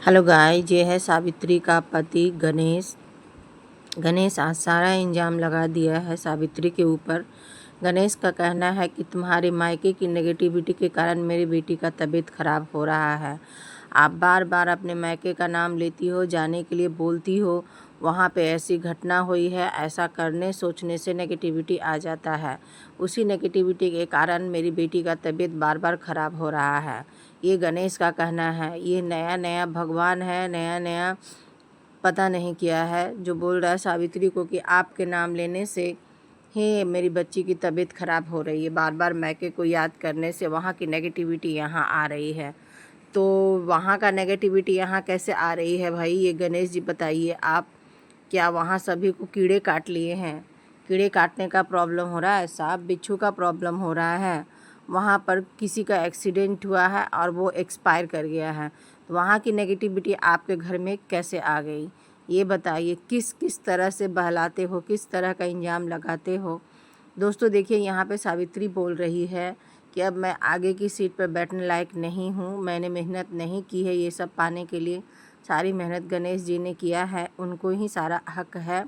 Hello guys, ये है सावित्री का पति गणेश। गणेश आज सारा इल्ज़ाम लगा दिया है सावित्री के ऊपर। गणेश का कहना है कि तुम्हारे मायके की नेगेटिविटी के कारण मेरी बेटी का तबीयत खराब हो रहा है। आप बार बार अपने मायके का नाम लेती हो, जाने के लिए बोलती हो, वहाँ पे ऐसी घटना हुई है, ऐसा करने सोचने से नेगेटिविटी आ जाता है। उसी नेगेटिविटी के कारण मेरी बेटी का तबीयत बार बार ख़राब हो रहा है। ये गणेश का कहना है। ये नया नया भगवान है, नया नया पता नहीं किया है, जो बोल रहा है सावित्री को कि आपके नाम लेने से ही मेरी बच्ची की तबीयत ख़राब हो रही है। बार बार मायके को याद करने से वहाँ की नेगेटिविटी यहाँ आ रही है। तो वहाँ का नेगेटिविटी यहाँ कैसे आ रही है भाई? ये गणेश जी बताइए आप। क्या वहाँ सभी को कीड़े काट लिए हैं? कीड़े काटने का प्रॉब्लम हो रहा है, सांप बिच्छू का प्रॉब्लम हो रहा है, वहाँ पर किसी का एक्सीडेंट हुआ है और वो एक्सपायर कर गया है, तो वहाँ की नेगेटिविटी आपके घर में कैसे आ गई? ये बताइए। किस किस तरह से बहलाते हो, किस तरह का इल्ज़ाम लगाते हो? दोस्तों देखिए, यहाँ पे सावित्री बोल रही है कि अब मैं आगे की सीट पर बैठने लायक नहीं हूँ, मैंने मेहनत नहीं की है ये सब पाने के लिए। सारी मेहनत गणेश जी ने किया है, उनको ही सारा हक है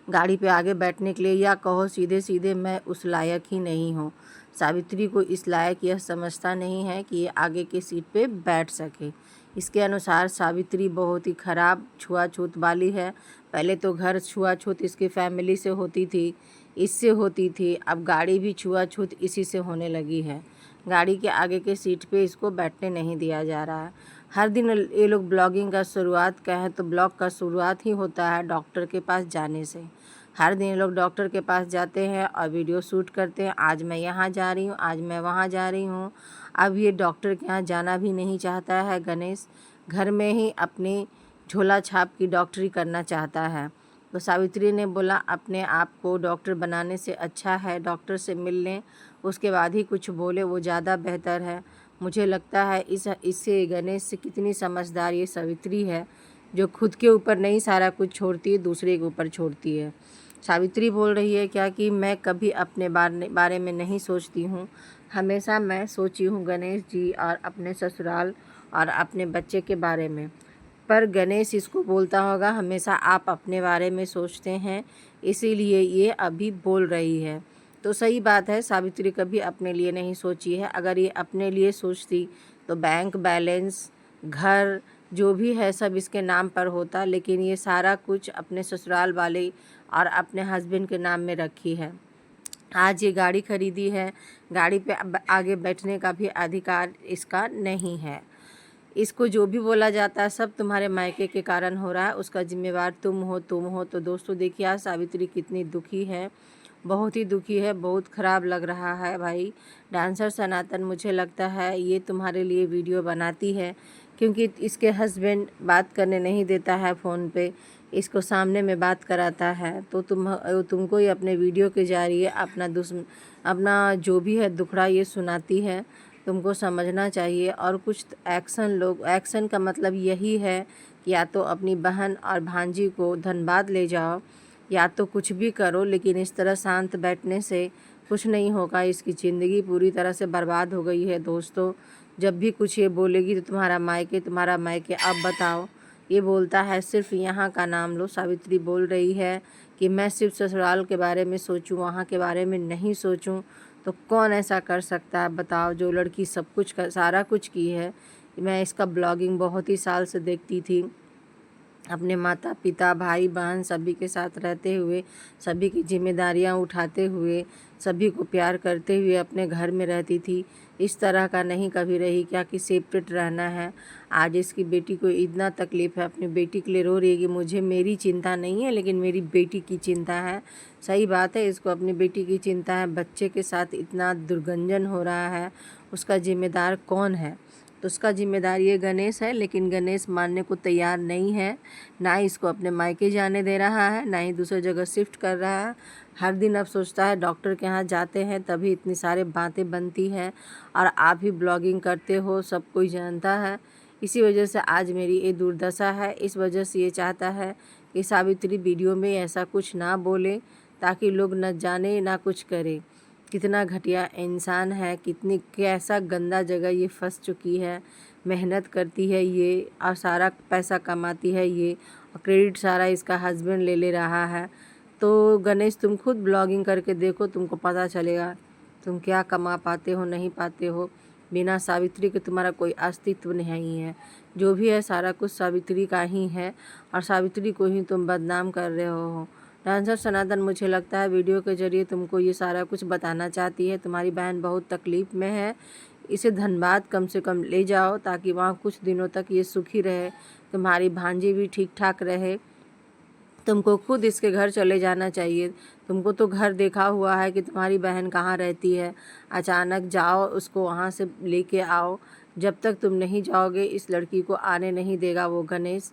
गाड़ी पे आगे बैठने के लिए, या कहो सीधे सीधे मैं उस लायक ही नहीं हूँ। सावित्री को इस लायक यह समझता नहीं है कि ये आगे की सीट पे बैठ सके। इसके अनुसार सावित्री बहुत ही ख़राब छुआछूत वाली है। पहले तो घर छुआछूत इसकी फैमिली से होती थी, इससे होती थी, अब गाड़ी भी छुआछूत इसी से होने लगी है। गाड़ी के आगे के सीट पे इसको बैठने नहीं दिया जा रहा है। हर दिन ये लोग ब्लॉगिंग का शुरुआत कहें तो ब्लॉग का शुरुआत ही होता है डॉक्टर के पास जाने से। हर दिन ये लोग डॉक्टर के पास जाते हैं और वीडियो शूट करते हैं, आज मैं यहाँ जा रही हूँ, आज मैं वहाँ जा रही हूँ। अब ये डॉक्टर के यहाँ जाना भी नहीं चाहता है गणेश, घर में ही अपनी झोला छाप की डॉक्टरी करना चाहता है। तो सावित्री ने बोला अपने आप को डॉक्टर बनाने से अच्छा है डॉक्टर से मिल लें, उसके बाद ही कुछ बोले, वो ज़्यादा बेहतर है। मुझे लगता है इससे गणेश से कितनी समझदार ये सावित्री है, जो खुद के ऊपर नहीं सारा कुछ छोड़ती है, दूसरे के ऊपर छोड़ती है। सावित्री बोल रही है क्या कि मैं कभी अपने बारे में नहीं सोचती हूँ, हमेशा मैं सोची हूँ गणेश जी और अपने ससुराल और अपने बच्चे के बारे में। पर गणेश इसको बोलता होगा हमेशा आप अपने बारे में सोचते हैं, इसीलिए ये अभी बोल रही है। तो सही बात है, सावित्री कभी अपने लिए नहीं सोची है। अगर ये अपने लिए सोचती तो बैंक बैलेंस, घर जो भी है सब इसके नाम पर होता, लेकिन ये सारा कुछ अपने ससुराल वाले और अपने हस्बैंड के नाम में रखी है। आज ये गाड़ी खरीदी है, गाड़ी पे अब आगे बैठने का भी अधिकार इसका नहीं है। इसको जो भी बोला जाता है सब तुम्हारे मायके के कारण हो रहा है, उसका जिम्मेवार तुम हो। तो दोस्तों देखिए आज सावित्री कितनी दुखी है, बहुत ही दुखी है, बहुत ख़राब लग रहा है भाई। डांसर सनातन मुझे लगता है ये तुम्हारे लिए वीडियो बनाती है, क्योंकि इसके हस्बैंड बात करने नहीं देता है फ़ोन पे, इसको सामने में बात कराता है। तो तुमको ही अपने वीडियो के जरिए अपना जो भी है दुखड़ा ये सुनाती है। तुमको समझना चाहिए। और कुछ एक्शन का मतलब यही है कि या तो अपनी बहन और भांजी को धनबाद ले जाओ, या तो कुछ भी करो, लेकिन इस तरह शांत बैठने से कुछ नहीं होगा। इसकी ज़िंदगी पूरी तरह से बर्बाद हो गई है दोस्तों। जब भी कुछ ये बोलेगी तो तुम्हारा मायके अब बताओ। ये बोलता है सिर्फ यहाँ का नाम लो। सावित्री बोल रही है कि मैं सिर्फ ससुराल के बारे में सोचूं, वहाँ के बारे में नहीं सोचूं। तो कौन ऐसा कर सकता है बताओ? जो लड़की सब कुछ सारा कुछ की है। मैं इसका ब्लॉगिंग बहुत ही साल से देखती थी, अपने माता पिता भाई बहन सभी के साथ रहते हुए, सभी की जिम्मेदारियां उठाते हुए, सभी को प्यार करते हुए अपने घर में रहती थी। इस तरह का नहीं कभी रही क्या कि सेपरेट रहना है। आज इसकी बेटी को इतना तकलीफ़ है, अपनी बेटी के लिए रो रही है कि मुझे मेरी चिंता नहीं है लेकिन मेरी बेटी की चिंता है। सही बात है, इसको अपनी बेटी की चिंता है। बच्चे के साथ इतना दुर्गंजन हो रहा है, उसका जिम्मेदार कौन है? तो उसका जिम्मेदार ये गणेश है, लेकिन गणेश मानने को तैयार नहीं है। ना ही इसको अपने मायके जाने दे रहा है, ना ही दूसरी जगह शिफ्ट कर रहा है। हर दिन अब सोचता है डॉक्टर के यहाँ जाते हैं तभी इतनी सारी बातें बनती हैं, और आप ही ब्लॉगिंग करते हो, सब कोई जानता है। इसी वजह से आज मेरी ये दुर्दशा है। इस वजह से ये चाहता है कि सावित्री वीडियो में ऐसा कुछ ना बोले, ताकि लोग न जाने ना कुछ करे। कितना घटिया इंसान है, कितनी कैसा गंदा जगह ये फंस चुकी है। मेहनत करती है ये और सारा पैसा कमाती है ये, और क्रेडिट सारा इसका हस्बैंड ले ले रहा है। तो गणेश तुम खुद ब्लॉगिंग करके देखो, तुमको पता चलेगा तुम क्या कमा पाते हो नहीं पाते हो। बिना सावित्री के तुम्हारा कोई अस्तित्व नहीं है। जो भी है सारा कुछ सावित्री का ही है, और सावित्री को ही तुम बदनाम कर रहे हो। डांसर सनातन, मुझे लगता है वीडियो के जरिए तुमको ये सारा कुछ बताना चाहती है। तुम्हारी बहन बहुत तकलीफ़ में है, इसे धनबाद कम से कम ले जाओ ताकि वहाँ कुछ दिनों तक ये सुखी रहे, तुम्हारी भांजी भी ठीक ठाक रहे। तुमको खुद इसके घर चले जाना चाहिए। तुमको तो घर देखा हुआ है कि तुम्हारी बहन कहाँ रहती है। अचानक जाओ, उसको वहाँ से लेके आओ। जब तक तुम नहीं जाओगे इस लड़की को आने नहीं देगा वो गणेश,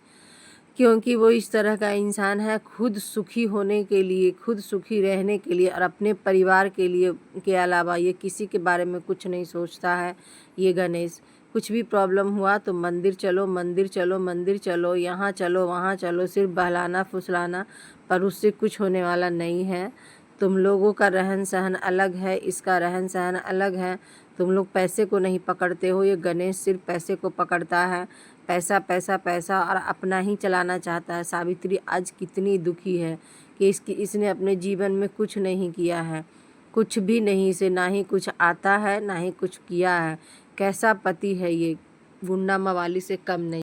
क्योंकि वो इस तरह का इंसान है। खुद सुखी होने के लिए, खुद सुखी रहने के लिए और अपने परिवार के लिए के अलावा ये किसी के बारे में कुछ नहीं सोचता है ये गणेश। कुछ भी प्रॉब्लम हुआ तो मंदिर चलो, मंदिर चलो, मंदिर चलो, यहाँ चलो, वहाँ चलो, सिर्फ बहलाना फुसलाना, पर उससे कुछ होने वाला नहीं है। तुम लोगों का रहन सहन अलग है, इसका रहन सहन अलग है। तुम लोग पैसे को नहीं पकड़ते हो, ये गणेश सिर्फ पैसे को पकड़ता है। पैसा पैसा पैसा, और अपना ही चलाना चाहता है। सावित्री आज कितनी दुखी है कि इसने अपने जीवन में कुछ नहीं किया है, कुछ भी नहीं। इसे ना ही कुछ आता है ना ही कुछ किया है। कैसा पति है ये, गुंडा मवाली से कम नहीं।